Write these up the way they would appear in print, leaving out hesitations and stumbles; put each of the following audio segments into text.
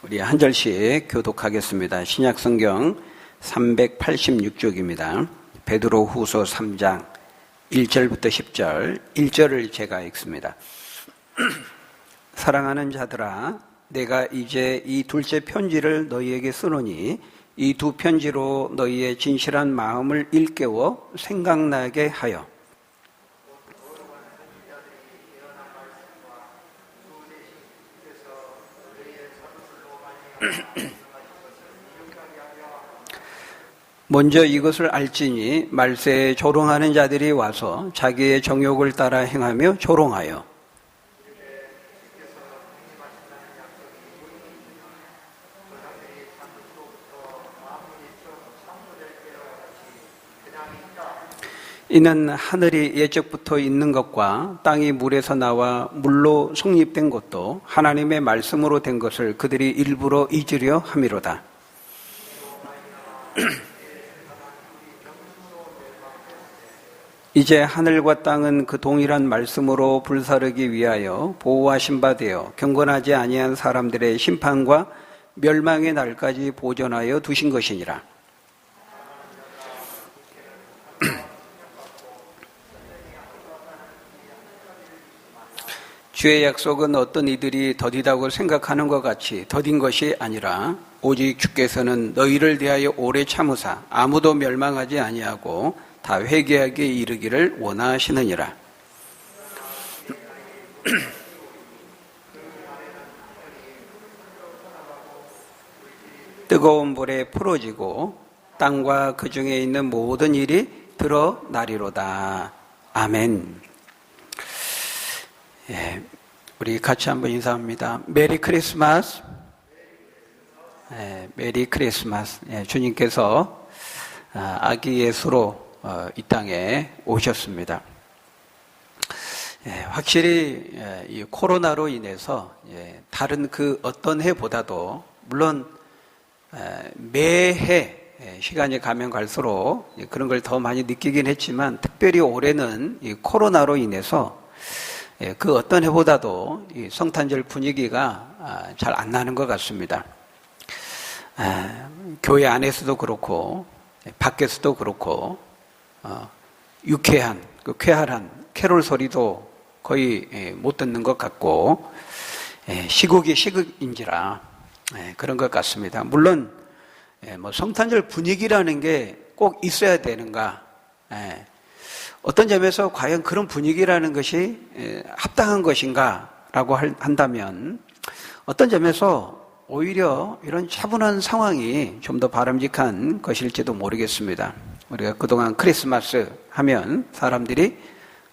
우리 한 절씩 교독하겠습니다. 신약성경 386쪽입니다. 베드로후서 3장 1절부터 10절, 1절을 제가 읽습니다. 사랑하는 자들아, 내가 이제 이 둘째 편지를 너희에게 쓰노니 이 두 편지로 너희의 진실한 마음을 일깨워 생각나게 하여 먼저 이것을 알지니 말세에 조롱하는 자들이 와서 자기의 정욕을 따라 행하며 조롱하여 이는 하늘이 예적부터 있는 것과 땅이 물에서 나와 물로 성립된 것도 하나님의 말씀으로 된 것을 그들이 일부러 잊으려 함이로다. 이제 하늘과 땅은 그 동일한 말씀으로 불사르기 위하여 보호하신 바 되어 경건하지 아니한 사람들의 심판과 멸망의 날까지 보존하여 두신 것이니라. 주의 약속은 어떤 이들이 더디다고 생각하는 것 같이 더딘 것이 아니라 오직 주께서는 너희를 대하여 오래 참으사 아무도 멸망하지 아니하고 다 회개하게 이르기를 원하시느니라. 뜨거운 불에 풀어지고 땅과 그 중에 있는 모든 일이 드러나리로다. 아멘. 예, 우리 같이 한번 인사합니다. 메리 크리스마스. 예, 메리 크리스마스. 예, 주님께서 아기 예수로 이 땅에 오셨습니다. 예, 확실히 이 코로나로 인해서 다른 그 어떤 해보다도 물론 매해 시간이 가면 갈수록 그런 걸 더 많이 느끼긴 했지만 특별히 올해는 이 코로나로 인해서 그 어떤 해보다도 이 성탄절 분위기가 잘 안 나는 것 같습니다. 교회 안에서도 그렇고 밖에서도 그렇고 유쾌한, 쾌활한 캐롤 소리도 거의 못 듣는 것 같고 시국이 시국인지라 그런 것 같습니다. 물론 뭐 성탄절 분위기라는 게 꼭 있어야 되는가? 어떤 점에서 과연 그런 분위기라는 것이 합당한 것인가라고 한다면 어떤 점에서 오히려 이런 차분한 상황이 좀 더 바람직한 것일지도 모르겠습니다. 우리가 그동안 크리스마스 하면 사람들이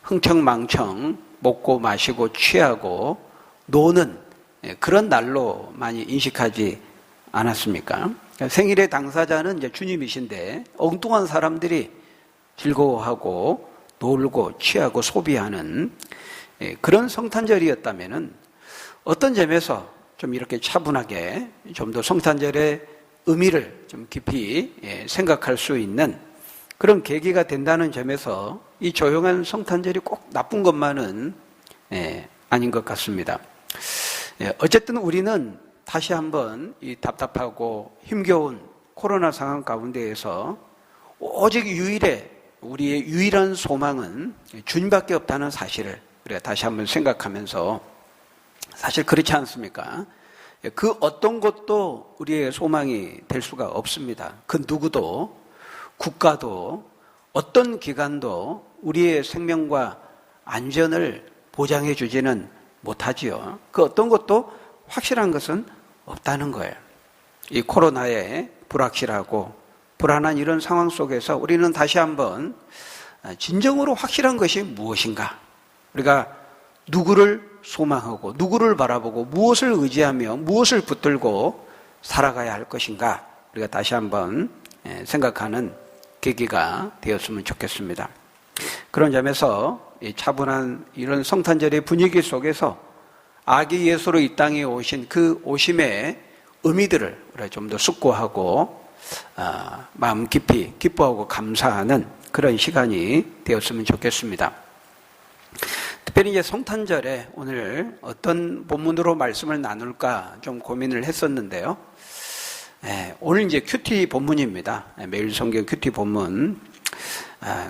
흥청망청 먹고 마시고 취하고 노는 그런 날로 많이 인식하지 않았습니까? 생일의 당사자는 이제 주님이신데 엉뚱한 사람들이 즐거워하고 놀고 취하고 소비하는 그런 성탄절이었다면은 어떤 점에서 좀 이렇게 차분하게 좀 더 성탄절의 의미를 좀 깊이 생각할 수 있는 그런 계기가 된다는 점에서 이 조용한 성탄절이 꼭 나쁜 것만은 아닌 것 같습니다. 어쨌든 우리는 다시 한번 이 답답하고 힘겨운 코로나 상황 가운데에서 오직 우리의 유일한 소망은 주님밖에 없다는 사실을 우리가 다시 한번 생각하면서 사실 그렇지 않습니까? 그 어떤 것도 우리의 소망이 될 수가 없습니다. 그 누구도 국가도 어떤 기관도 우리의 생명과 안전을 보장해 주지는 못하지요. 그 어떤 것도 확실한 것은 없다는 거예요. 이 코로나의 불확실하고 불안한 이런 상황 속에서 우리는 다시 한번 진정으로 확실한 것이 무엇인가? 우리가 누구를 소망하고 누구를 바라보고 무엇을 의지하며 무엇을 붙들고 살아가야 할 것인가? 우리가 다시 한번 생각하는 계기가 되었으면 좋겠습니다. 그런 점에서 이 차분한 이런 성탄절의 분위기 속에서 아기 예수로 이 땅에 오신 그 오심의 의미들을 우리가 좀 더 숙고하고 마음 깊이 기뻐하고 감사하는 그런 시간이 되었으면 좋겠습니다. 특별히 이제 성탄절에 오늘 어떤 본문으로 말씀을 나눌까 좀 고민을 했었는데요. 오늘 이제 큐티 본문입니다. 매일 성경 큐티 본문.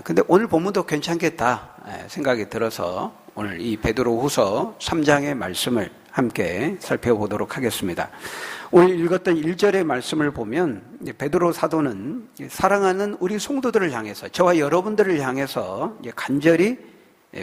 근데 오늘 본문도 괜찮겠다 생각이 들어서 오늘 이 베드로후서 3장의 말씀을 함께 살펴보도록 하겠습니다. 오늘 읽었던 1절의 말씀을 보면 베드로 사도는 사랑하는 우리 성도들을 향해서, 저와 여러분들을 향해서 간절히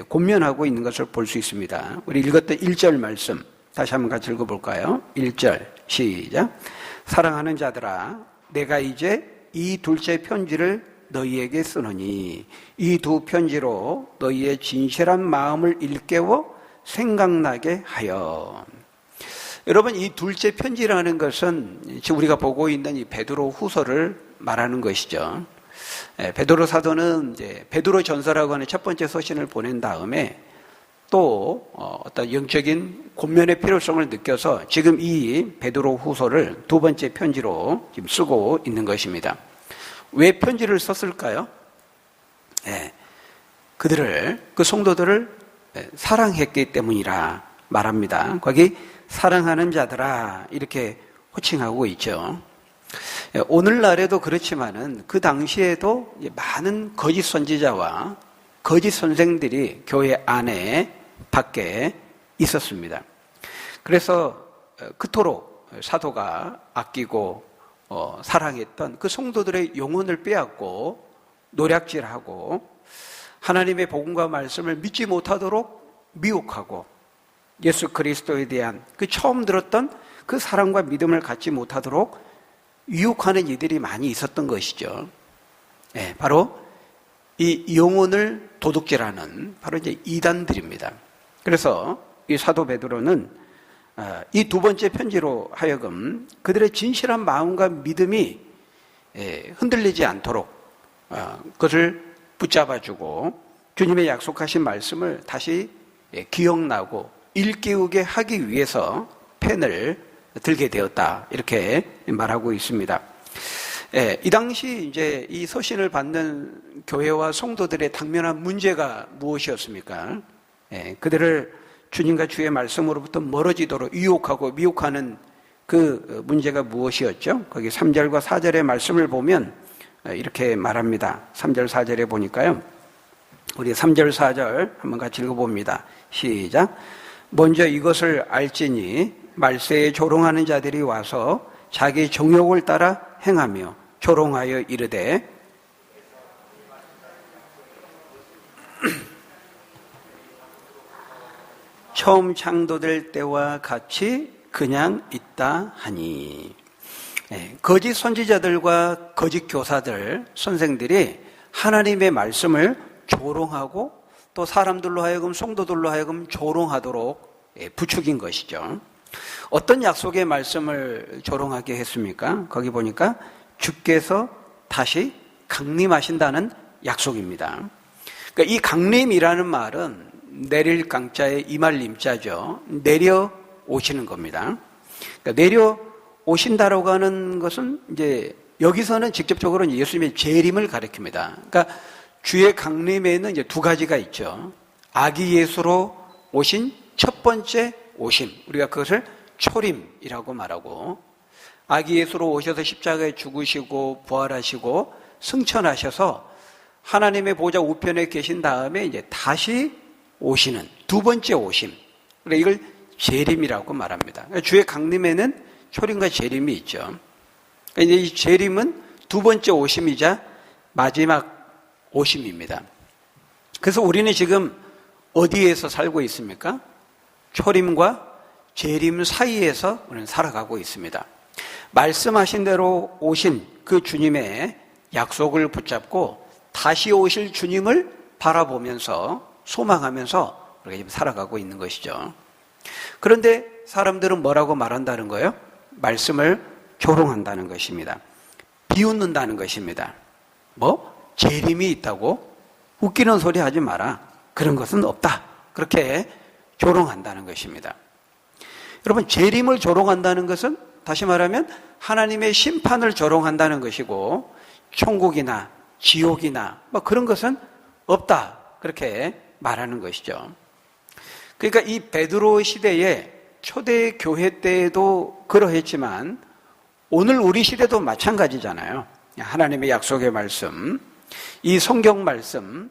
권면하고 있는 것을 볼 수 있습니다. 우리 읽었던 1절 말씀 다시 한번 같이 읽어볼까요? 1절 시작. 사랑하는 자들아, 내가 이제 이 둘째 편지를 너희에게 쓰노니 이 두 편지로 너희의 진실한 마음을 일깨워 생각나게 하여. 여러분, 이 둘째 편지라는 것은 지금 우리가 보고 있는 이 베드로 후서를 말하는 것이죠. 베드로 사도는 이제 베드로 전서라고 하는 첫 번째 서신을 보낸 다음에 또 어떤 영적인 권면의 필요성을 느껴서 지금 이 베드로 후서를 두 번째 편지로 지금 쓰고 있는 것입니다. 왜 편지를 썼을까요? 그 성도들을 사랑했기 때문이라 말합니다. 거기 사랑하는 자들아 이렇게 호칭하고 있죠. 오늘날에도 그렇지만은 그 당시에도 많은 거짓 선지자와 거짓 선생들이 교회 안에 밖에 있었습니다. 그래서 그토록 사도가 아끼고 사랑했던 그 성도들의 영혼을 빼앗고 노략질하고 하나님의 복음과 말씀을 믿지 못하도록 미혹하고 예수 그리스도에 대한 그 처음 들었던 그 사랑과 믿음을 갖지 못하도록 유혹하는 이들이 많이 있었던 것이죠. 바로 이 영혼을 도둑질하는 바로 이제 이단들입니다. 그래서 이 사도 베드로는 이 두 번째 편지로 하여금 그들의 진실한 마음과 믿음이 흔들리지 않도록 그것을 붙잡아주고 주님의 약속하신 말씀을 다시 기억나고 일깨우게 하기 위해서 펜을 들게 되었다, 이렇게 말하고 있습니다. 이 당시 이제 이 서신을 받는 교회와 성도들의 당면한 문제가 무엇이었습니까? 그들을 주님과 주의 말씀으로부터 멀어지도록 유혹하고 미혹하는 그 문제가 무엇이었죠? 거기 3절과 4절의 말씀을 보면 이렇게 말합니다. 3절 4절에 보니까요, 우리 3절 4절 한번 같이 읽어봅니다. 시작. 먼저 이것을 알지니 말세에 조롱하는 자들이 와서 자기 정욕을 따라 행하며 조롱하여 이르되 처음 창조될 때와 같이 그냥 있다 하니. 거짓 선지자들과 거짓 교사들, 선생들이 하나님의 말씀을 조롱하고 또 사람들로 하여금, 성도들로 하여금 조롱하도록 부추긴 것이죠. 어떤 약속의 말씀을 조롱하게 했습니까? 거기 보니까 주께서 다시 강림하신다는 약속입니다. 그러니까 이 강림이라는 말은 내릴 강자의 임할 임자죠. 내려오시는 겁니다. 그러니까 내려오신다라고 하는 것은 이제 여기서는 직접적으로 예수님의 재림을 가리킵니다. 그러니까 주의 강림에는 이제 두 가지가 있죠. 아기 예수로 오신 첫 번째 오심, 우리가 그것을 초림이라고 말하고, 아기 예수로 오셔서 십자가에 죽으시고 부활하시고 승천하셔서 하나님의 보좌 우편에 계신 다음에 이제 다시 오시는 두 번째 오심, 그래 이걸 재림이라고 말합니다. 주의 강림에는 초림과 재림이 있죠. 이제 이 재림은 두 번째 오심이자 마지막 오심입니다. 그래서 우리는 지금 어디에서 살고 있습니까? 초림과 재림 사이에서 우리는 살아가고 있습니다. 말씀하신 대로 오신 그 주님의 약속을 붙잡고 다시 오실 주님을 바라보면서 소망하면서 우리가 지금 살아가고 있는 것이죠. 그런데 사람들은 뭐라고 말한다는 거예요? 말씀을 조롱한다는 것입니다. 비웃는다는 것입니다. 재림이 있다고? 웃기는 소리 하지 마라. 그런 것은 없다. 그렇게 조롱한다는 것입니다. 여러분, 재림을 조롱한다는 것은 다시 말하면 하나님의 심판을 조롱한다는 것이고, 천국이나 지옥이나 그런 것은 없다, 그렇게 말하는 것이죠. 그러니까 이 베드로 시대에 초대 교회 때에도 그러했지만 오늘 우리 시대도 마찬가지잖아요. 하나님의 약속의 말씀, 이 성경 말씀,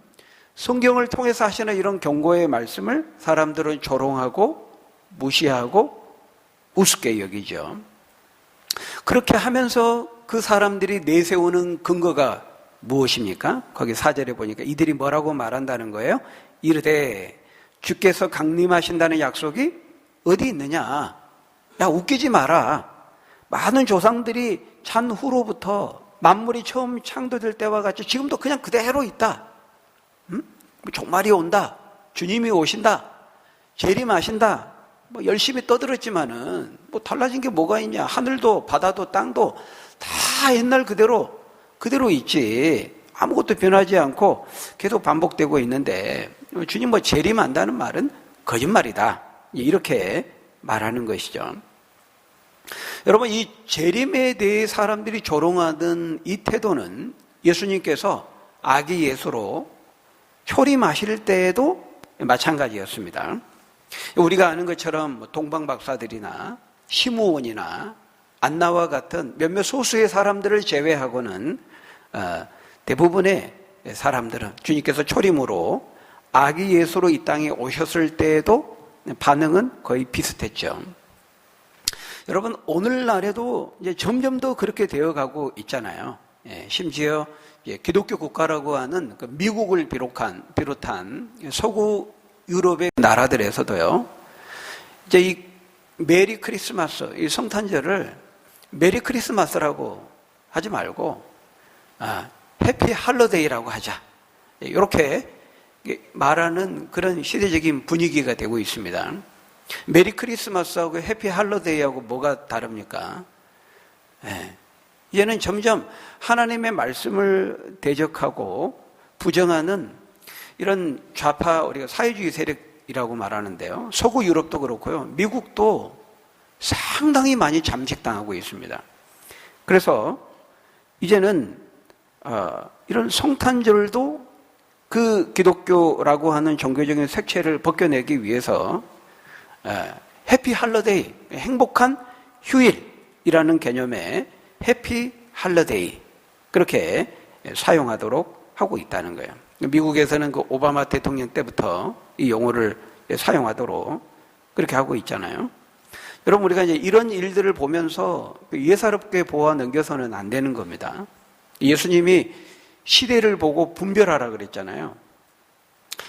성경을 통해서 하시는 이런 경고의 말씀을 사람들은 조롱하고 무시하고 우습게 여기죠. 그렇게 하면서 그 사람들이 내세우는 근거가 무엇입니까? 거기 4절에 보니까 이들이 뭐라고 말한다는 거예요? 이르되 주께서 강림하신다는 약속이 어디 있느냐? 야, 웃기지 마라. 많은 조상들이 찬 후로부터 만물이 처음 창조될 때와 같이 지금도 그냥 그대로 있다. 종말이 온다. 주님이 오신다. 재림하신다. 뭐 열심히 떠들었지만은 뭐 달라진 게 뭐가 있냐? 하늘도 바다도 땅도 다 옛날 그대로 있지. 아무것도 변하지 않고 계속 반복되고 있는데 주님 뭐 재림한다는 말은 거짓말이다. 이렇게 말하는 것이죠. 여러분, 이 재림에 대해 사람들이 조롱하던 이 태도는 예수님께서 아기 예수로 초림하실 때에도 마찬가지였습니다. 우리가 아는 것처럼 동방 박사들이나 심우원이나 안나와 같은 몇몇 소수의 사람들을 제외하고는 대부분의 사람들은 주님께서 초림으로 아기 예수로 이 땅에 오셨을 때에도 반응은 거의 비슷했죠. 여러분, 오늘날에도 이제 점점 더 그렇게 되어가고 있잖아요. 심지어 기독교 국가라고 하는 그 미국을 비롯한 서구 유럽의 나라들에서도요. 이제 이 메리 크리스마스, 이 성탄절을 메리 크리스마스라고 하지 말고 해피 할러데이라고 하자. 이렇게 말하는 그런 시대적인 분위기가 되고 있습니다. 메리 크리스마스하고 해피 할러데이하고 뭐가 다릅니까? 이제는 점점 하나님의 말씀을 대적하고 부정하는 이런 좌파, 우리가 사회주의 세력이라고 말하는데요. 서구 유럽도 그렇고요. 미국도 상당히 많이 잠식당하고 있습니다. 그래서 이제는 이런 성탄절도 그 기독교라고 하는 종교적인 색채를 벗겨내기 위해서 해피 할러데이, 행복한 휴일이라는 개념의 해피 할러데이, 그렇게 사용하도록 하고 있다는 거예요. 미국에서는 그 오바마 대통령 때부터 이 용어를 사용하도록 그렇게 하고 있잖아요. 여러분, 우리가 이제 이런 일들을 보면서 예사롭게 보아 넘겨서는 안 되는 겁니다. 예수님이 시대를 보고 분별하라 그랬잖아요.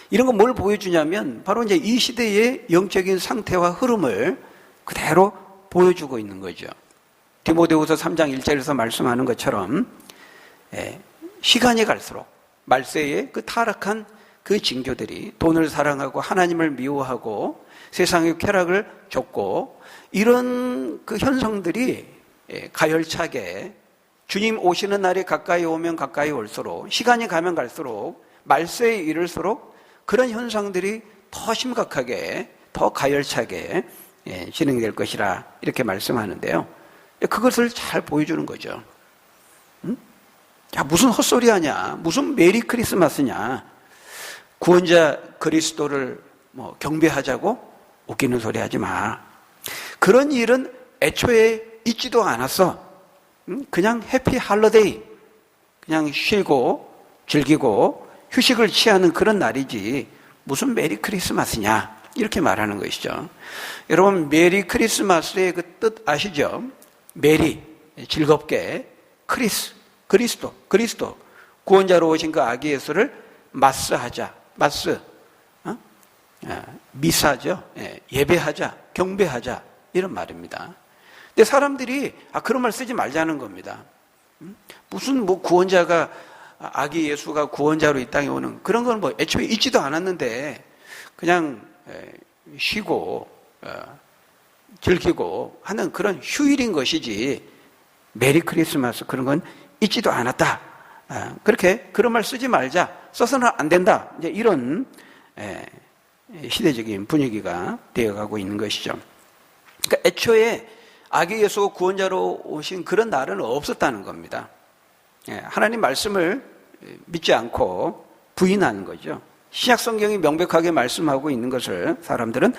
이런 건 뭘 보여주냐면 바로 이제 이 시대의 영적인 상태와 흐름을 그대로 보여주고 있는 거죠. 디모데후서 3장 1절에서 말씀하는 것처럼 시간이 갈수록 말세의 그 타락한 그 징조들이 돈을 사랑하고 하나님을 미워하고 세상의 쾌락을 좇고 이런 그 현상들이 가열차게 주님 오시는 날이 가까이 오면 가까이 올수록, 시간이 가면 갈수록, 말세에 이를수록 그런 현상들이 더 심각하게, 더 가열차게 진행될 것이라 이렇게 말씀하는데요. 그것을 잘 보여주는 거죠. 야, 무슨 헛소리 하냐? 무슨 메리 크리스마스냐? 구원자 그리스도를 경배하자고? 웃기는 소리 하지 마. 그런 일은 애초에 있지도 않았어. 그냥 해피 할러데이, 그냥 쉬고 즐기고 휴식을 취하는 그런 날이지 무슨 메리 크리스마스냐, 이렇게 말하는 것이죠. 여러분, 메리 크리스마스의 그 뜻 아시죠? 메리, 즐겁게, 그리스도, 구원자로 오신 그 아기 예수를 마스하자, 미사죠. 예배하자, 경배하자, 이런 말입니다. 근데 사람들이 그런 말 쓰지 말자는 겁니다. 무슨 구원자가, 아기 예수가 구원자로 이 땅에 오는 그런 건 애초에 있지도 않았는데 그냥 쉬고 즐기고 하는 그런 휴일인 것이지 메리 크리스마스 그런 건 있지도 않았다. 그렇게 그런 말 쓰지 말자, 써서는 안 된다. 이제 이런 시대적인 분위기가 되어가고 있는 것이죠. 그러니까 애초에 아기 예수가 구원자로 오신 그런 날은 없었다는 겁니다. 하나님 말씀을 믿지 않고 부인하는 거죠. 신약 성경이 명백하게 말씀하고 있는 것을 사람들은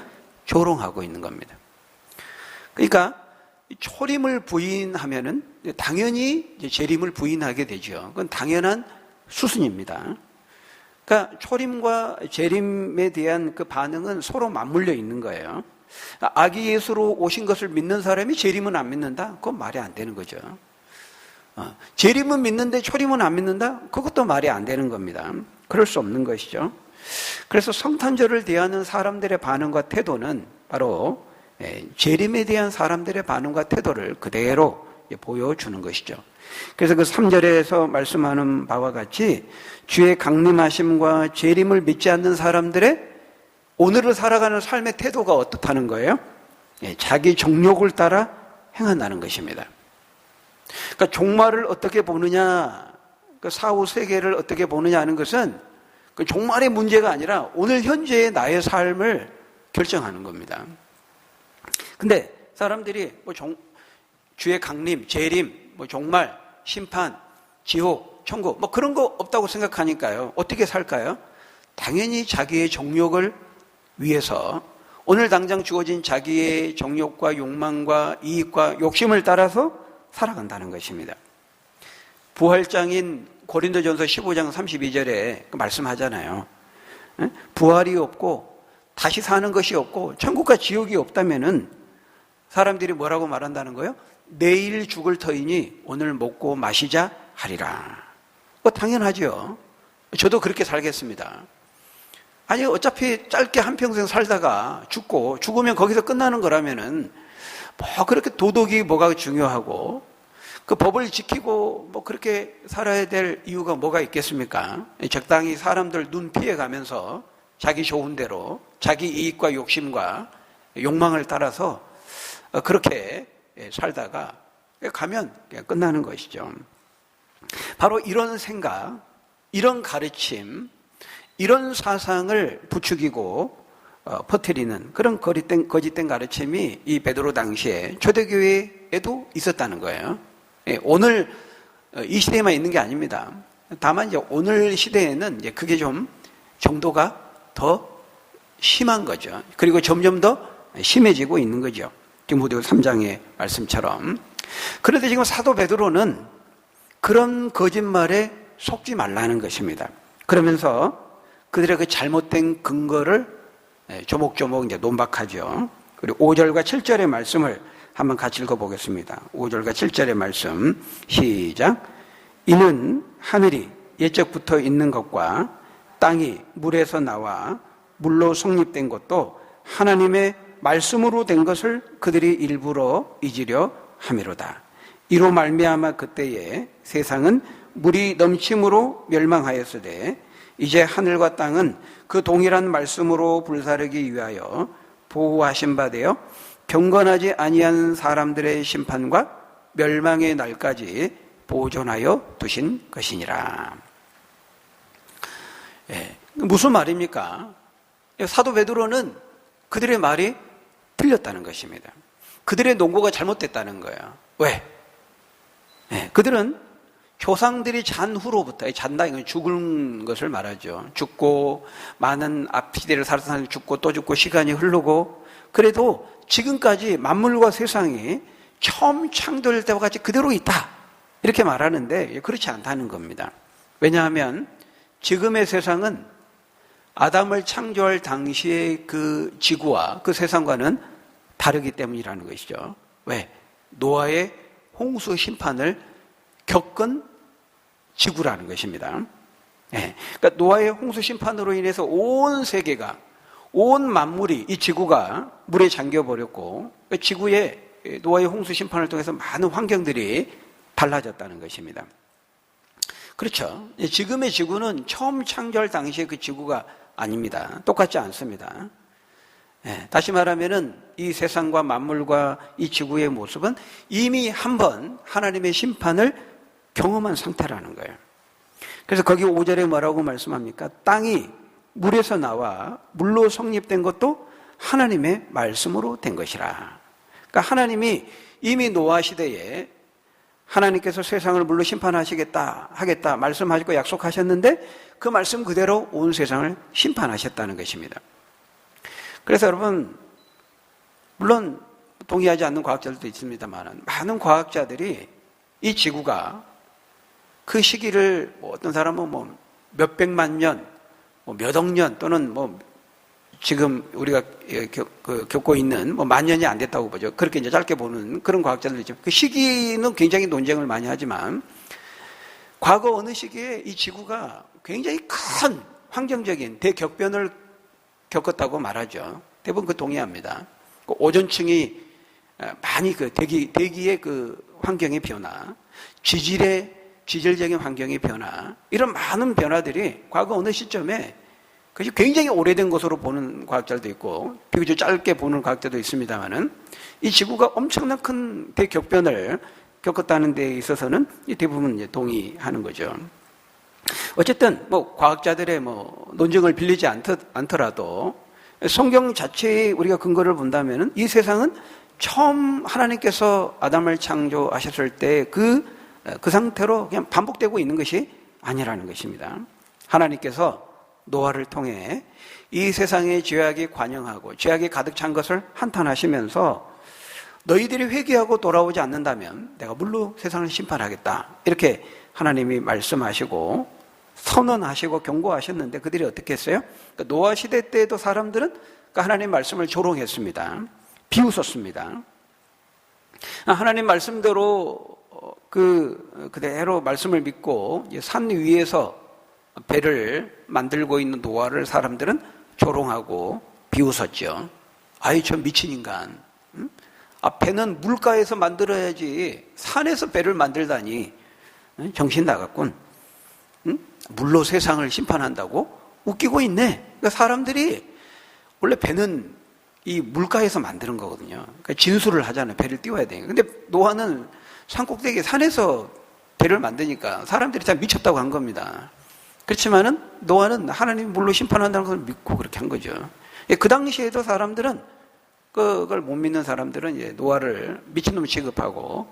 조롱하고 있는 겁니다. 그러니까 초림을 부인하면은 당연히 재림을 부인하게 되죠. 그건 당연한 수순입니다. 그러니까 초림과 재림에 대한 그 반응은 서로 맞물려 있는 거예요. 아기 예수로 오신 것을 믿는 사람이 재림은 안 믿는다? 그건 말이 안 되는 거죠. 재림은 믿는데 초림은 안 믿는다? 그것도 말이 안 되는 겁니다. 그럴 수 없는 것이죠. 그래서 성탄절을 대하는 사람들의 반응과 태도는 바로 재림에 대한 사람들의 반응과 태도를 그대로 보여주는 것이죠. 그래서 그 3절에서 말씀하는 바와 같이 주의 강림하심과 재림을 믿지 않는 사람들의 오늘을 살아가는 삶의 태도가 어떻다는 거예요? 자기 정욕을 따라 행한다는 것입니다. 그러니까 종말을 어떻게 보느냐, 그 사후 세계를 어떻게 보느냐 하는 것은 그 종말의 문제가 아니라 오늘 현재의 나의 삶을 결정하는 겁니다. 근데 사람들이 주의 강림, 재림, 종말, 심판, 지옥, 천국 그런 거 없다고 생각하니까요. 어떻게 살까요? 당연히 자기의 정욕을 위해서 오늘 당장 주어진 자기의 정욕과 욕망과 이익과 욕심을 따라서 살아간다는 것입니다. 부활장인 고린도전서 15장 32절에 말씀하잖아요. 부활이 없고 다시 사는 것이 없고 천국과 지옥이 없다면은 사람들이 뭐라고 말한다는 거예요? 내일 죽을 터이니 오늘 먹고 마시자 하리라. 당연하죠. 저도 그렇게 살겠습니다. 아니 어차피 짧게 한평생 살다가 죽으면 거기서 끝나는 거라면은 그렇게 도덕이 뭐가 중요하고 그 법을 지키고 그렇게 살아야 될 이유가 뭐가 있겠습니까? 적당히 사람들 눈 피해 가면서 자기 좋은 대로 자기 이익과 욕심과 욕망을 따라서 그렇게 살다가 가면 끝나는 것이죠. 바로 이런 생각, 이런 가르침, 이런 사상을 부추기고 퍼뜨리는 그런 거짓된 가르침이 이 베드로 당시에 초대교회에도 있었다는 거예요. 오늘 이 시대에만 있는 게 아닙니다. 다만 이제 오늘 시대에는 이제 그게 좀 정도가 더 심한 거죠. 그리고 점점 더 심해지고 있는 거죠. 디모데후서 3장의 말씀처럼. 그런데 지금 사도 베드로는 그런 거짓말에 속지 말라는 것입니다. 그러면서 그들의 그 잘못된 근거를 조목조목 이제 논박하죠. 그리고 5절과 7절의 말씀을 한번 같이 읽어보겠습니다. 5절과 7절의 말씀 시작. 이는 하늘이 옛적부터 있는 것과 땅이 물에서 나와 물로 성립된 것도 하나님의 말씀으로 된 것을 그들이 일부러 잊으려 함이로다. 이로 말미암아 그때에 세상은 물이 넘침으로 멸망하였으되 이제 하늘과 땅은 그 동일한 말씀으로 불사르기 위하여 보호하신 바 되어 경건하지 아니한 사람들의 심판과 멸망의 날까지 보존하여 두신 것이니라. 무슨 말입니까? 사도 베드로는 그들의 말이 틀렸다는 것입니다. 그들의 논거가 잘못됐다는 거예요. 왜? 그들은 조상들이 잔 후로부터, 잔다 이건 죽은 것을 말하죠. 죽고 많은 앞 시대를 살아서 사람이 죽고 또 죽고 시간이 흐르고 그래도 지금까지 만물과 세상이 처음 창조될 때와 같이 그대로 있다 이렇게 말하는데 그렇지 않다는 겁니다. 왜냐하면 지금의 세상은 아담을 창조할 당시의 그 지구와 그 세상과는 다르기 때문이라는 것이죠. 왜? 노아의 홍수 심판을 겪은 지구라는 것입니다. 그러니까 노아의 홍수 심판으로 인해서 온 세계가, 온 만물이, 이 지구가 물에 잠겨버렸고 지구에 노아의 홍수 심판을 통해서 많은 환경들이 달라졌다는 것입니다. 그렇죠. 지금의 지구는 처음 창조할 당시의 그 지구가 아닙니다. 똑같지 않습니다. 다시 말하면은 이 세상과 만물과 이 지구의 모습은 이미 한번 하나님의 심판을 경험한 상태라는 거예요. 그래서 거기 5절에 뭐라고 말씀합니까? 땅이 물에서 나와 물로 성립된 것도 하나님의 말씀으로 된 것이라. 그러니까 하나님이 이미 노아 시대에 하나님께서 세상을 물로 하겠다 말씀하시고 약속하셨는데 그 말씀 그대로 온 세상을 심판하셨다는 것입니다. 그래서 여러분, 물론 동의하지 않는 과학자들도 있습니다만 많은 과학자들이 이 지구가 그 시기를 어떤 사람은 몇백만 년, 몇억 년 또는 지금 우리가 겪고 있는 만 년이 안 됐다고 보죠. 그렇게 이제 짧게 보는 그런 과학자들도 있죠. 그 시기는 굉장히 논쟁을 많이 하지만 과거 어느 시기에 이 지구가 굉장히 큰 환경적인 대격변을 겪었다고 말하죠. 대부분 그 동의합니다. 그 오존층이 많이 그 대기의 그 환경의 변화, 지질적인 환경의 변화, 이런 많은 변화들이 과거 어느 시점에 그것이 굉장히 오래된 것으로 보는 과학자들도 있고 비교적 짧게 보는 과학자도 있습니다만은 이 지구가 엄청난 큰 대격변을 겪었다는 데 있어서는 대부분 이제 동의하는 거죠. 어쨌든 과학자들의 논쟁을 빌리지 않더라도 성경 자체의 우리가 근거를 본다면은 이 세상은 처음 하나님께서 아담을 창조하셨을 때 그 상태로 그냥 반복되고 있는 것이 아니라는 것입니다. 하나님께서 노아를 통해 이 세상의 죄악이 관영하고 죄악이 가득 찬 것을 한탄하시면서 너희들이 회개하고 돌아오지 않는다면 내가 물로 세상을 심판하겠다, 이렇게 하나님이 말씀하시고 선언하시고 경고하셨는데 그들이 어떻게 했어요? 노아 시대 때에도 사람들은 하나님 말씀을 조롱했습니다. 비웃었습니다. 하나님 말씀대로 그대로 말씀을 믿고 산 위에서 배를 만들고 있는 노아를 사람들은 조롱하고 비웃었죠. 아이, 저 미친 인간. 배는 물가에서 만들어야지 산에서 배를 만들다니 정신 나갔군. 물로 세상을 심판한다고? 웃기고 있네. 그러니까 사람들이 원래 배는 이 물가에서 만드는 거거든요. 그러니까 진수를 하잖아요. 배를 띄워야 돼요. 근데 노아는 산꼭대기 산에서 배를 만드니까 사람들이 다 미쳤다고 한 겁니다. 그렇지만은 노아는 하나님이 물로 심판한다는 걸 믿고 그렇게 한 거죠. 그 당시에도 사람들은 그걸 못 믿는 사람들은 이제 노아를 미친놈 취급하고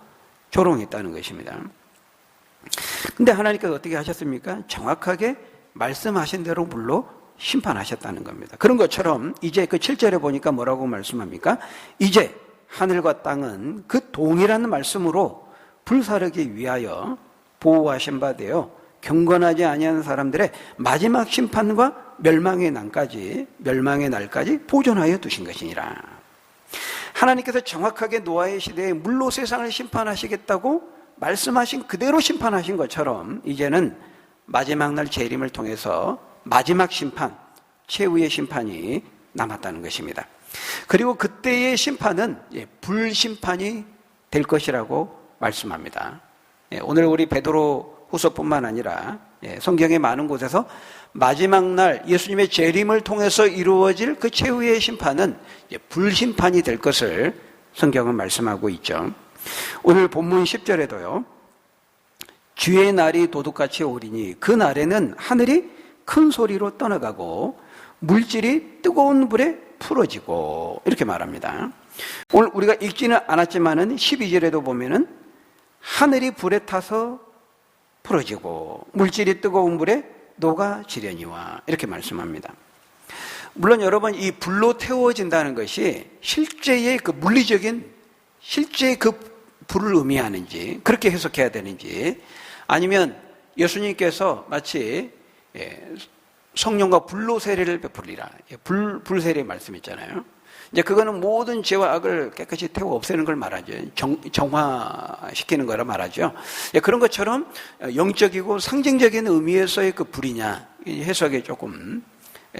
조롱했다는 것입니다. 근데 하나님께서 어떻게 하셨습니까? 정확하게 말씀하신 대로 물로 심판하셨다는 겁니다. 그런 것처럼 이제 그 7절에 보니까 뭐라고 말씀합니까? 이제 하늘과 땅은 그 동일한 말씀으로 불사르기 위하여 보호하신 바 되어 경건하지 아니하는 사람들의 마지막 심판과 멸망의 날까지 보존하여 두신 것이니라. 하나님께서 정확하게 노아의 시대에 물로 세상을 심판하시겠다고 말씀하신 그대로 심판하신 것처럼 이제는 마지막 날 재림을 통해서 마지막 심판, 최후의 심판이 남았다는 것입니다. 그리고 그때의 심판은 불심판이 될 것이라고 말씀합니다. 오늘 우리 베드로 후서뿐만 아니라 성경의 많은 곳에서 마지막 날 예수님의 재림을 통해서 이루어질 그 최후의 심판은 불심판이 될 것을 성경은 말씀하고 있죠. 오늘 본문 10절에도요. 주의 날이 도둑같이 오리니 그 날에는 하늘이 큰 소리로 떠나가고 물질이 뜨거운 불에 풀어지고, 이렇게 말합니다. 오늘 우리가 읽지는 않았지만은 12절에도 보면은 하늘이 불에 타서 풀어지고 물질이 뜨거운 불에 녹아지려니와, 이렇게 말씀합니다. 물론 여러분, 이 불로 태워진다는 것이 실제의 그 물리적인 실제의 그 불을 의미하는지 그렇게 해석해야 되는지, 아니면 예수님께서 마치 성령과 불로 세례를 베풀리라, 불세례 말씀있잖아요. 이제 그거는 모든 죄와 악을 깨끗이 태워 없애는 걸 말하죠. 정화시키는 거라 말하죠. 그런 것처럼 영적이고 상징적인 의미에서의 그 불이냐, 해석에 조금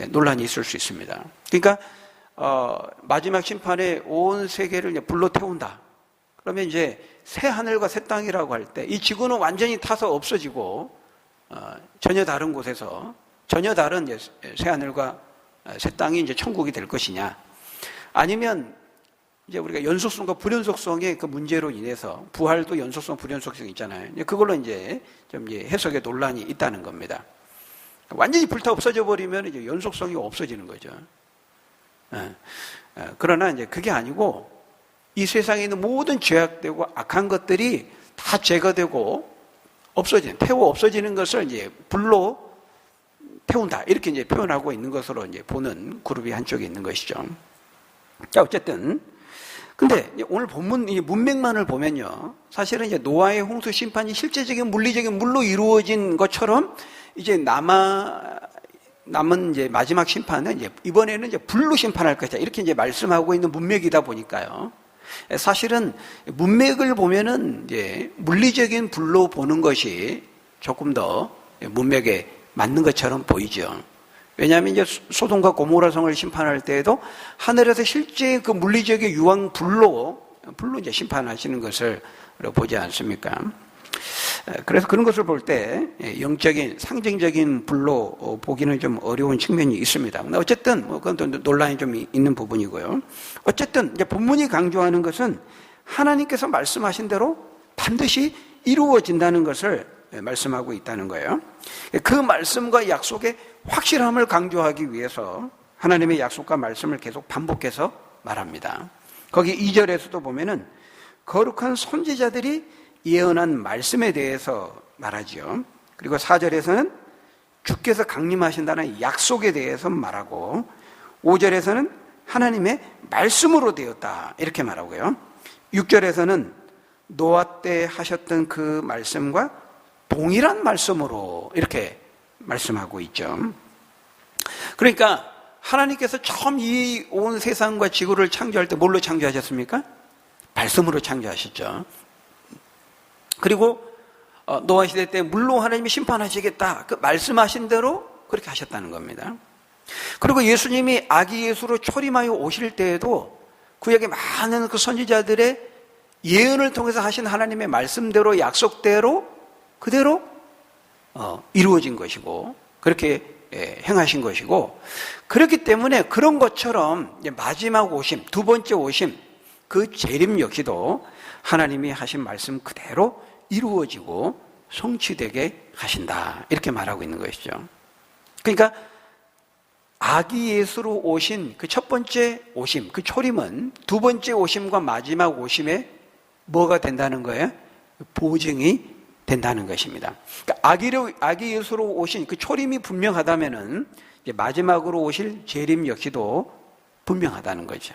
논란이 있을 수 있습니다. 그러니까 마지막 심판에 온 세계를 불로 태운다. 그러면 이제 새 하늘과 새 땅이라고 할 때 이 지구는 완전히 타서 없어지고 전혀 다른 곳에서 전혀 다른 새 하늘과 새 땅이 이제 천국이 될 것이냐, 아니면 이제 우리가 연속성과 불연속성의 그 문제로 인해서 부활도 연속성, 불연속성이 있잖아요. 그걸로 이제 좀 해석에 논란이 있다는 겁니다. 완전히 불타 없어져 버리면 이제 연속성이 없어지는 거죠. 그러나 이제 그게 아니고 이 세상에 있는 모든 죄악되고 악한 것들이 다 제거되고 태워 없어지는 것을 이제 불로 태운다. 이렇게 이제 표현하고 있는 것으로 이제 보는 그룹이 한쪽에 있는 것이죠. 자, 어쨌든. 근데 오늘 본문, 이 문맥만을 보면요. 사실은 이제 노아의 홍수 심판이 실제적인 물리적인 물로 이루어진 것처럼 이제 남은 이제 마지막 심판은 이제 이번에는 이제 불로 심판할 것이다. 이렇게 이제 말씀하고 있는 문맥이다 보니까요. 사실은 문맥을 보면은 이제 물리적인 불로 보는 것이 조금 더 문맥에 맞는 것처럼 보이죠. 왜냐하면 이제 소돔과 고모라 성을 심판할 때에도 하늘에서 실제 그 물리적인 유황 불로 이제 심판하시는 것을 보지 않습니까? 그래서 그런 것을 볼 때 영적인 상징적인 불로 보기는 좀 어려운 측면이 있습니다. 어쨌든 그건 또 논란이 좀 있는 부분이고요. 어쨌든 이제 본문이 강조하는 것은 하나님께서 말씀하신 대로 반드시 이루어진다는 것을 말씀하고 있다는 거예요. 그 말씀과 약속의 확실함을 강조하기 위해서 하나님의 약속과 말씀을 계속 반복해서 말합니다. 거기 2절에서도 보면은 거룩한 선지자들이 예언한 말씀에 대해서 말하지요. 그리고 4절에서는 주께서 강림하신다는 약속에 대해서 말하고 5절에서는 하나님의 말씀으로 되었다 이렇게 말하고요. 6절에서는 노아 때 하셨던 그 말씀과 동일한 말씀으로 이렇게 말씀하고 있죠. 그러니까 하나님께서 처음 이 온 세상과 지구를 창조할 때 뭘로 창조하셨습니까? 말씀으로 창조하셨죠. 그리고 노아 시대 때 물로 하나님이 심판하시겠다 그 말씀하신 대로 그렇게 하셨다는 겁니다. 그리고 예수님이 아기 예수로 초림하여 오실 때에도 구약의 많은 그 선지자들의 예언을 통해서 하신 하나님의 말씀대로 약속대로 그대로 이루어진 것이고 그렇게 행하신 것이고 그렇기 때문에 그런 것처럼 마지막 오심, 두 번째 오심 그 재림 역시도 하나님이 하신 말씀 그대로 이루어지고 성취되게 하신다 이렇게 말하고 있는 것이죠. 그러니까 아기 예수로 오신 그 첫 번째 오심, 그 초림은 두 번째 오심과 마지막 오심에 뭐가 된다는 거예요? 보증이 된다는 것입니다. 그러니까 아기 예수로 오신 그 초림이 분명하다면은 이제 마지막으로 오실 재림 역시도 분명하다는 거죠.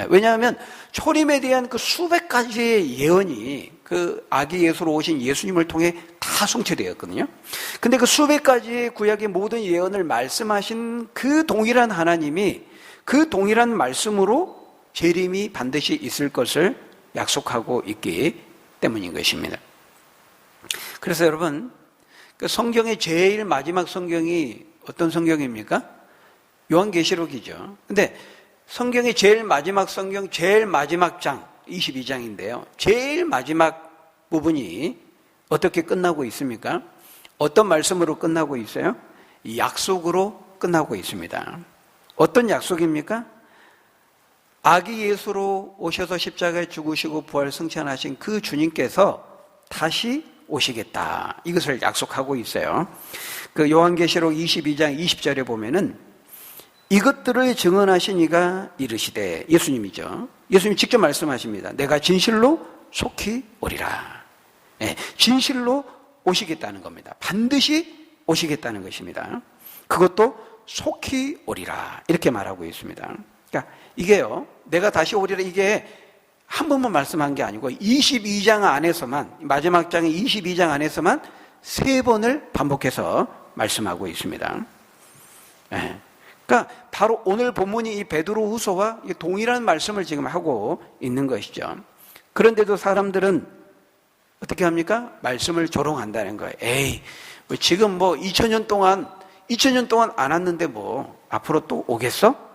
왜냐하면 초림에 대한 그 수백 가지의 예언이 그 아기 예수로 오신 예수님을 통해 다 성취되었거든요. 근데 그 수백 가지의 구약의 모든 예언을 말씀하신 그 동일한 하나님이 그 동일한 말씀으로 재림이 반드시 있을 것을 약속하고 있기 때문인 것입니다. 그래서 여러분, 그 성경의 제일 마지막 성경이 어떤 성경입니까? 요한계시록이죠. 근데 성경의 제일 마지막 성경, 제일 마지막 장, 22장인데요. 제일 마지막 부분이 어떻게 끝나고 있습니까? 어떤 말씀으로 끝나고 있어요? 약속으로 끝나고 있습니다. 어떤 약속입니까? 아기 예수로 오셔서 십자가에 죽으시고 부활 승천하신 그 주님께서 다시 오시겠다. 이것을 약속하고 있어요. 그 요한계시록 22장 20절에 보면은 이것들을 증언하신 이가 이르시되 예수님이죠. 예수님 직접 말씀하십니다. 내가 진실로 속히 오리라. 네, 진실로 오시겠다는 겁니다. 반드시 오시겠다는 것입니다. 그것도 속히 오리라. 이렇게 말하고 있습니다. 그러니까 이게요. 내가 다시 오리라 이게 한 번만 말씀한 게 아니고 22장 안에서만 마지막 장의 22장 안에서만 3번을 반복해서 말씀하고 있습니다. 네. 그러니까 바로 오늘 본문이 이 베드로 후서와 동일한 말씀을 지금 하고 있는 것이죠. 그런데도 사람들은 어떻게 합니까? 말씀을 조롱한다는 거예요. 에이, 뭐 지금 뭐 2000년 동안 안 왔는데 뭐 앞으로 또 오겠어?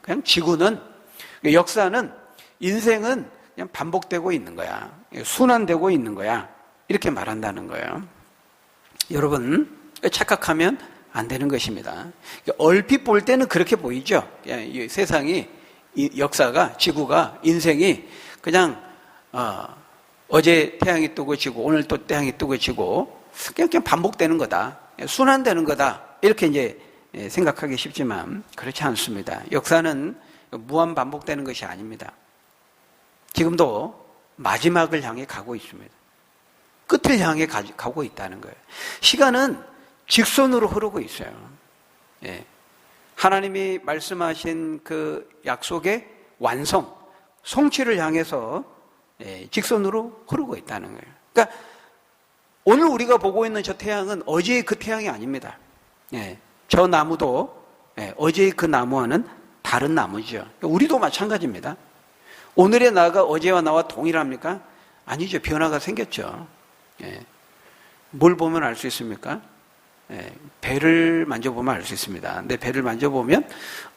그냥 지구는, 역사는, 인생은 그냥 반복되고 있는 거야. 순환되고 있는 거야. 이렇게 말한다는 거예요. 여러분, 착각하면 안 되는 것입니다. 얼핏 볼 때는 그렇게 보이죠. 이 세상이, 이 역사가, 지구가, 인생이 그냥 어제 태양이 뜨고 지고 오늘 또 태양이 뜨고 지고 그냥 반복되는 거다. 순환되는 거다. 이렇게 이제 생각하기 쉽지만 그렇지 않습니다. 역사는 무한 반복되는 것이 아닙니다. 지금도 마지막을 향해 가고 있습니다. 끝을 향해 가고 있다는 거예요. 시간은 직선으로 흐르고 있어요. 예. 하나님이 말씀하신 그 약속의 완성, 성취를 향해서 직선으로 흐르고 있다는 거예요. 그러니까 오늘 우리가 보고 있는 저 태양은 어제의 그 태양이 아닙니다. 저 나무도 어제의 그 나무와는 다른 나무죠. 우리도 마찬가지입니다. 오늘의 나가 어제와 나와 동일합니까? 아니죠. 변화가 생겼죠. 뭘 보면 알 수 있습니까? 배를 만져보면 알 수 있습니다. 내 배를 만져보면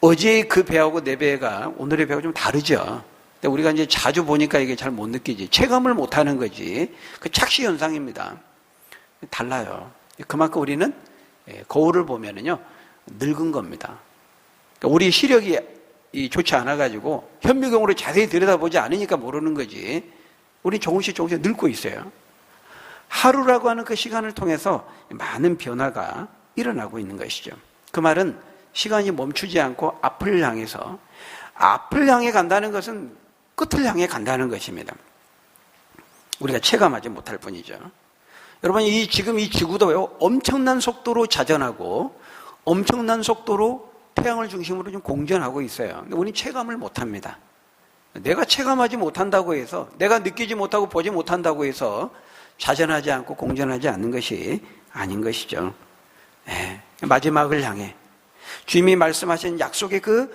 어제의 그 배하고 내 배가 오늘의 배가 좀 다르죠. 근데 우리가 이제 자주 보니까 이게 잘 못 느끼지. 체감을 못 하는 거지. 그 착시 현상입니다. 달라요. 그만큼 우리는 거울을 보면은요, 늙은 겁니다. 그러니까 우리 시력이 좋지 않아가지고 현미경으로 자세히 들여다보지 않으니까 모르는 거지. 우리 조금씩 늙고 있어요. 하루라고 하는 그 시간을 통해서 많은 변화가 일어나고 있는 것이죠. 그 말은 시간이 멈추지 않고 앞을 향해서, 앞을 향해 간다는 것은 끝을 향해 간다는 것입니다. 우리가 체감하지 못할 뿐이죠. 여러분, 지금 이 지구도요, 엄청난 속도로 자전하고 엄청난 속도로 태양을 중심으로 좀 공전하고 있어요. 근데 우리는 체감을 못합니다. 내가 체감하지 못한다고 해서, 내가 느끼지 못하고 보지 못한다고 해서 자전하지 않고 공전하지 않는 것이 아닌 것이죠. 마지막을 향해, 주님이 말씀하신 약속의 그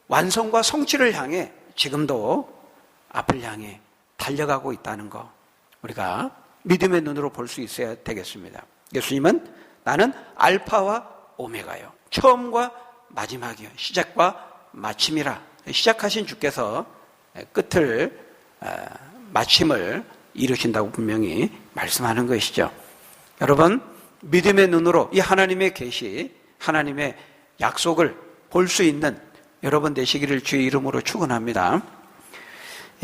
완성과 성취를 향해 지금도 앞을 향해 달려가고 있다는 거, 우리가 믿음의 눈으로 볼 수 있어야 되겠습니다. 예수님은 나는 알파와 오메가요, 처음과 마지막이요, 시작과 마침이라. 시작하신 주께서 끝을, 마침을 이루신다고 분명히 말씀하는 것이죠. 여러분, 믿음의 눈으로 이 하나님의 계시, 하나님의 약속을 볼 수 있는 여러분 되시기를 주의 이름으로 축원합니다.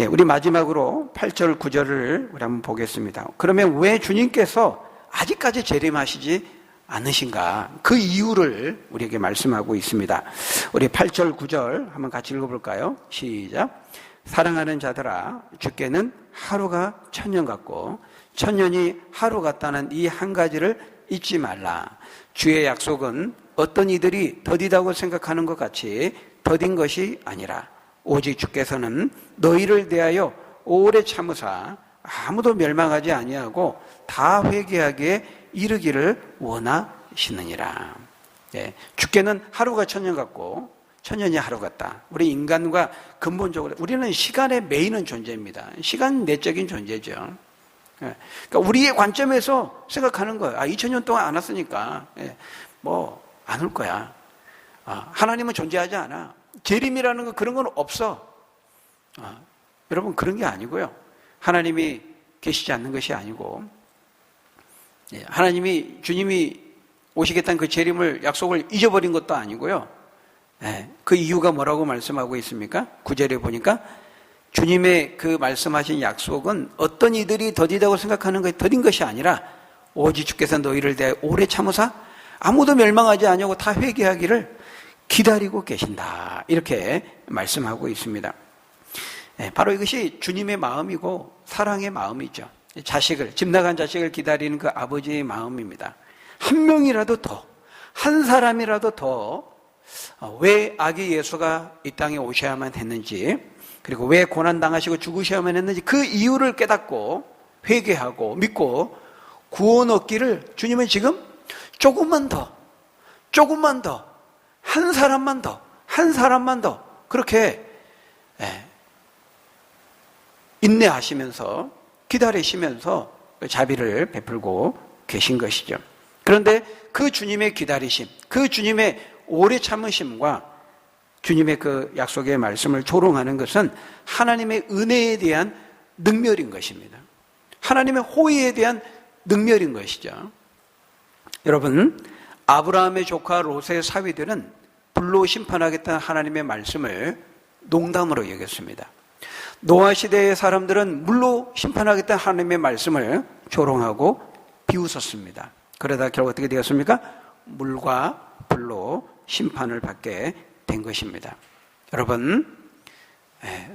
우리 마지막으로 8절 9절을 우리 한번 보겠습니다. 그러면 왜 주님께서 아직까지 재림하시지 않으신가? 그 이유를 우리에게 말씀하고 있습니다. 우리 8절 9절 한번 같이 읽어볼까요? 시작. 사랑하는 자들아, 주께는 하루가 천년 같고 천년이 하루 같다는 이 한 가지를 잊지 말라. 주의 약속은 어떤 이들이 더디다고 생각하는 것 같이 더딘 것이 아니라 오직 주께서는 너희를 대하여 오래 참으사 아무도 멸망하지 아니하고 다 회개하기에 이르기를 원하시느니라. 주께는 하루가 천년 같고 천년이 하루 같다. 우리 인간과 근본적으로 우리는 시간에 매이는 존재입니다. 시간 내적인 존재죠. 그러니까 우리의 관점에서 생각하는 거예요. 2000년 동안 안 왔으니까 안 올 거야. 하나님은 존재하지 않아. 재림이라는 거 그런 건 없어. 여러분, 그런 게 아니고요. 하나님이 계시지 않는 것이 아니고, 하나님이, 주님이 오시겠다는 그 재림을, 약속을 잊어버린 것도 아니고요. 그 이유가 뭐라고 말씀하고 있습니까? 9절에 보니까 주님의 그 말씀하신 약속은 어떤 이들이 더디다고 생각하는 것이 더딘 것이 아니라 오직 주께서 너희를 대하여 오래 참으사 아무도 멸망하지 아니하고 다 회개하기를 기다리고 계신다. 이렇게 말씀하고 있습니다. 바로 이것이 주님의 마음이고 사랑의 마음이죠. 자식을, 집 나간 자식을 기다리는 그 아버지의 마음입니다. 한 명이라도 더, 한 사람이라도 더, 왜 아기 예수가 이 땅에 오셔야만 했는지, 그리고 왜 고난당하시고 죽으셔야만 했는지 그 이유를 깨닫고 회개하고 믿고 구원 얻기를 주님은 지금 조금만 더, 한 사람만 더 그렇게 인내하시면서 기다리시면서 자비를 베풀고 계신 것이죠. 그런데 그 주님의 기다리심, 그 주님의 오래 참으심과 주님의 그 약속의 말씀을 조롱하는 것은 하나님의 은혜에 대한 능멸인 것입니다. 하나님의 호의에 대한 능멸인 것이죠. 여러분, 아브라함의 조카 롯의 사위들은 불로 심판하겠다는 하나님의 말씀을 농담으로 여겼습니다. 노아 시대의 사람들은 물로 심판하겠다는 하나님의 말씀을 조롱하고 비웃었습니다. 그러다 결국 어떻게 되었습니까? 물과 불로 심판을 받게 된 것입니다. 여러분,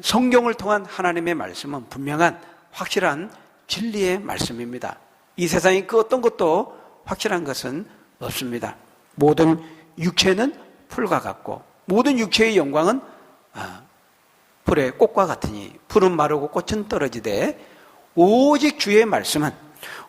성경을 통한 하나님의 말씀은 분명한 확실한 진리의 말씀입니다. 이 세상에 그 어떤 것도 확실한 것은 없습니다. 모든 육체는 풀과 같고 모든 육체의 영광은 불의 꽃과 같으니 풀은 마르고 꽃은 떨어지되 오직 주의 말씀은,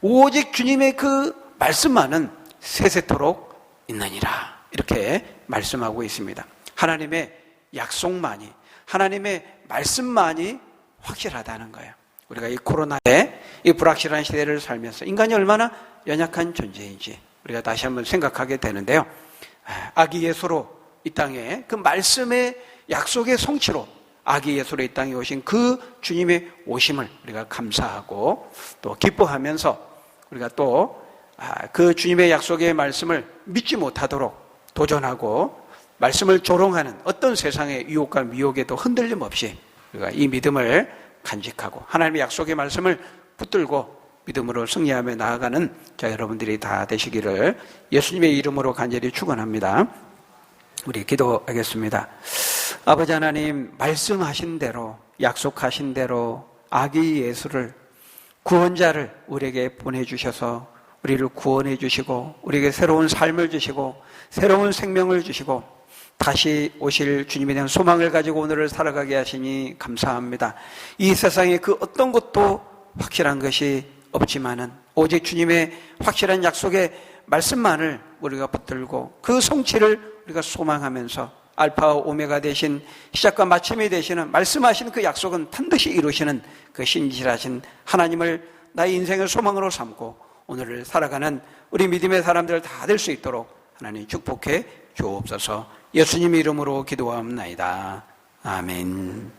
오직 주님의 그 말씀만은 세세토록 있느니라, 이렇게 말씀하고 있습니다. 하나님의 약속만이, 하나님의 말씀만이 확실하다는 거예요. 우리가 이 코로나의 이 불확실한 시대를 살면서 인간이 얼마나 연약한 존재인지 우리가 다시 한번 생각하게 되는데요. 아기 예수로 이 땅에 그 말씀의 약속의 성취로 아기 예수로 이 땅에 오신 그 주님의 오심을 우리가 감사하고 또 기뻐하면서 우리가 또 그 주님의 약속의 말씀을 믿지 못하도록 도전하고 말씀을 조롱하는 어떤 세상의 유혹과 미혹에도 흔들림 없이 우리가 이 믿음을 간직하고 하나님의 약속의 말씀을 붙들고 믿음으로 승리하며 나아가는 자 여러분들이 다 되시기를 예수님의 이름으로 간절히 축원합니다. 우리 기도하겠습니다. 아버지 하나님, 말씀하신 대로, 약속하신 대로 아기 예수를, 구원자를 우리에게 보내주셔서 우리를 구원해 주시고 우리에게 새로운 삶을 주시고 새로운 생명을 주시고 다시 오실 주님에 대한 소망을 가지고 오늘을 살아가게 하시니 감사합니다. 이 세상에 그 어떤 것도 확실한 것이 없지만은 오직 주님의 확실한 약속의 말씀만을 우리가 붙들고 그 성취를 우리가 소망하면서 알파와 오메가 되신 시작과 마침이 되시는 말씀하신 그 약속은 반드시 이루시는 그 신실하신 하나님을 나의 인생의 소망으로 삼고 오늘을 살아가는 우리 믿음의 사람들 다 될 수 있도록 하나님 축복해 주옵소서. 예수님 이름으로 기도하옵나이다. 아멘.